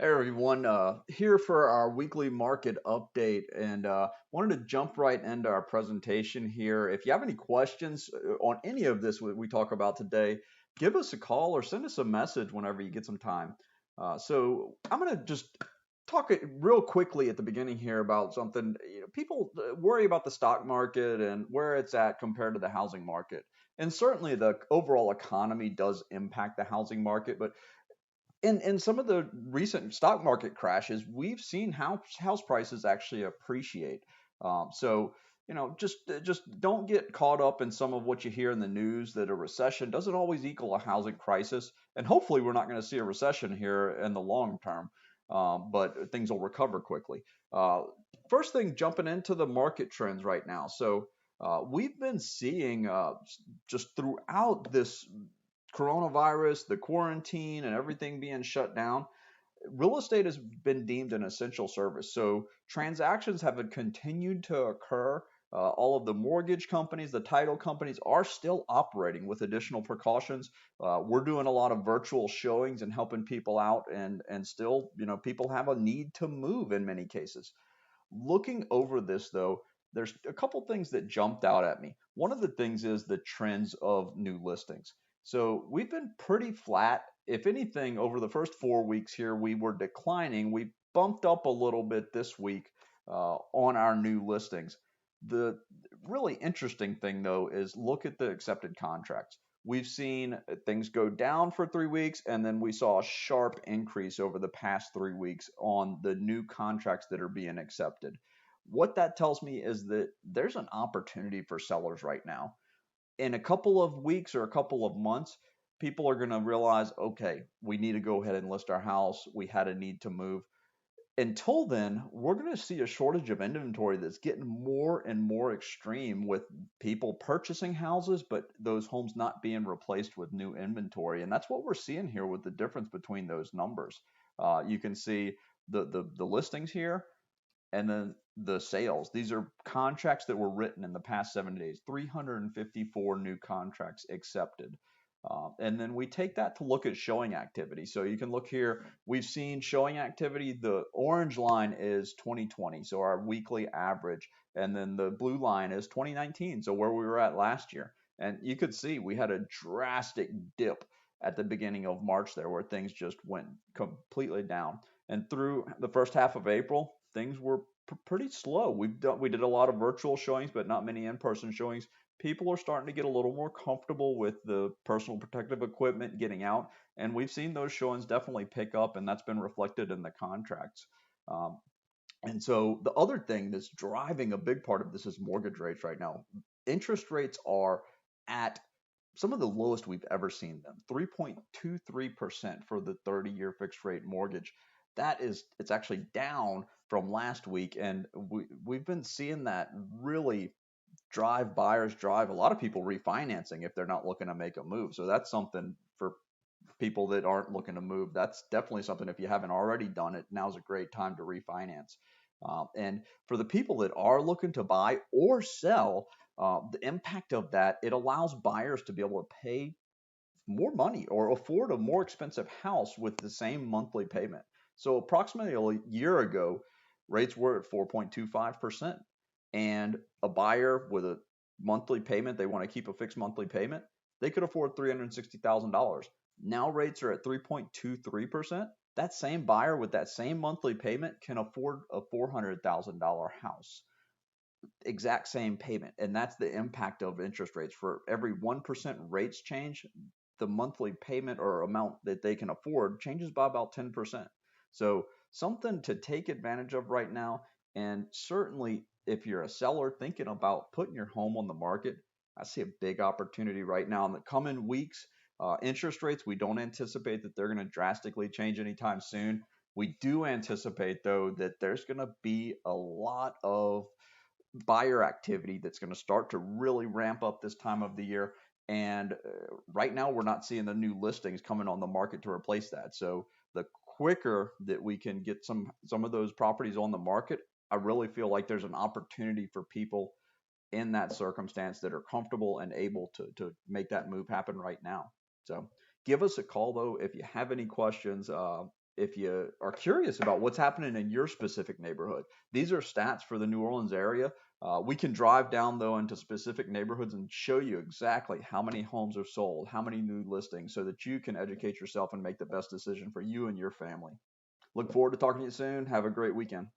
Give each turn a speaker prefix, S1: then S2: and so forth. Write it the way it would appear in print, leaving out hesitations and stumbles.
S1: Hey everyone, here for our weekly market update, and wanted to jump right into our presentation here. If you have any questions on any of this we talk about today, give us a call or send us a message whenever you get some time. So I'm going to just talk real quickly at the beginning here about something. People worry about the stock market and where it's at compared to the housing market. And certainly the overall economy does impact the housing market, but in some of the recent stock market crashes, we've seen house prices actually appreciate. So just don't get caught up in some of what you hear in the news that a recession doesn't always equal a housing crisis, and hopefully we're not going to see a recession here in the long term. But things will recover quickly. Uh, First thing, jumping into the market trends right now. So we've been seeing just throughout this coronavirus, the quarantine, and everything being shut down, real estate has been deemed an essential service. So transactions have continued to occur. All of the mortgage companies, the title companies are still operating with additional precautions. We're doing a lot of virtual showings and helping people out, and still, people have a need to move in many cases. Looking over this though, there's a couple things that jumped out at me. One of the things is the trends of new listings. So we've been pretty flat. If anything, over the first 4 weeks here, we were declining. We bumped up a little bit this week on our new listings. The really interesting thing though is look at the accepted contracts. We've seen things go down for 3 weeks, and then we saw a sharp increase over the past 3 weeks on the new contracts that are being accepted. What that tells me is that there's an opportunity for sellers right now. In a couple of weeks or a couple of months, people are going to realize, okay, we need to go ahead and list our house. We had a need to move. Until then, we're going to see a shortage of inventory that's getting more and more extreme, with people purchasing houses, but those homes not being replaced with new inventory. And that's what we're seeing here with the difference between those numbers. You can see the listings here and then the sales. These are contracts that were written in the past 7 days, 354 new contracts accepted. And then we take that to look at showing activity. So you can look here, we've seen showing activity. The orange line is 2020, so our weekly average. And then the blue line is 2019, so where we were at last year. And you could see we had a drastic dip at the beginning of March there, where things just went completely down. And through the first half of April, things were pretty slow. We did a lot of virtual showings, but not many in-person showings. People are starting to get a little more comfortable with the personal protective equipment getting out, and we've seen those showings definitely pick up, and that's been reflected in the contracts. Um, and so the other thing that's driving a big part of this is mortgage rates right now. Interest rates are at some of the lowest we've ever seen them, 3.23% for the 30-year fixed rate mortgage. It's actually down from last week, and we've been seeing that really drive a lot of people refinancing if they're not looking to make a move. So that's something for people that aren't looking to move. That's definitely something, if you haven't already done it, now's a great time to refinance. And for the people that are looking to buy or sell, the impact of that, it allows buyers to be able to pay more money or afford a more expensive house with the same monthly payment. So approximately a year ago, rates were at 4.25%, and a buyer with a monthly payment, they want to keep a fixed monthly payment, they could afford $360,000. Now rates are at 3.23%. That same buyer with that same monthly payment can afford a $400,000 house, exact same payment. And that's the impact of interest rates. For every 1% rates change, the monthly payment or amount that they can afford changes by about 10%. So something to take advantage of right now. And certainly if you're a seller thinking about putting your home on the market, I see a big opportunity right now in the coming weeks. Interest rates, we don't anticipate that they're going to drastically change anytime soon. We do anticipate, though, that there's going to be a lot of buyer activity that's going to start to really ramp up this time of the year. And right now, we're not seeing the new listings coming on the market to replace that. So the quicker that we can get some of those properties on the market, I really feel like there's an opportunity for people in that circumstance that are comfortable and able to make that move happen right now. So give us a call though if you have any questions. if you are curious about what's happening in your specific neighborhood. These are stats for the New Orleans area. We can drive down though into specific neighborhoods and show you exactly how many homes are sold, how many new listings, so that you can educate yourself and make the best decision for you and your family. Look forward to talking to you soon. Have a great weekend.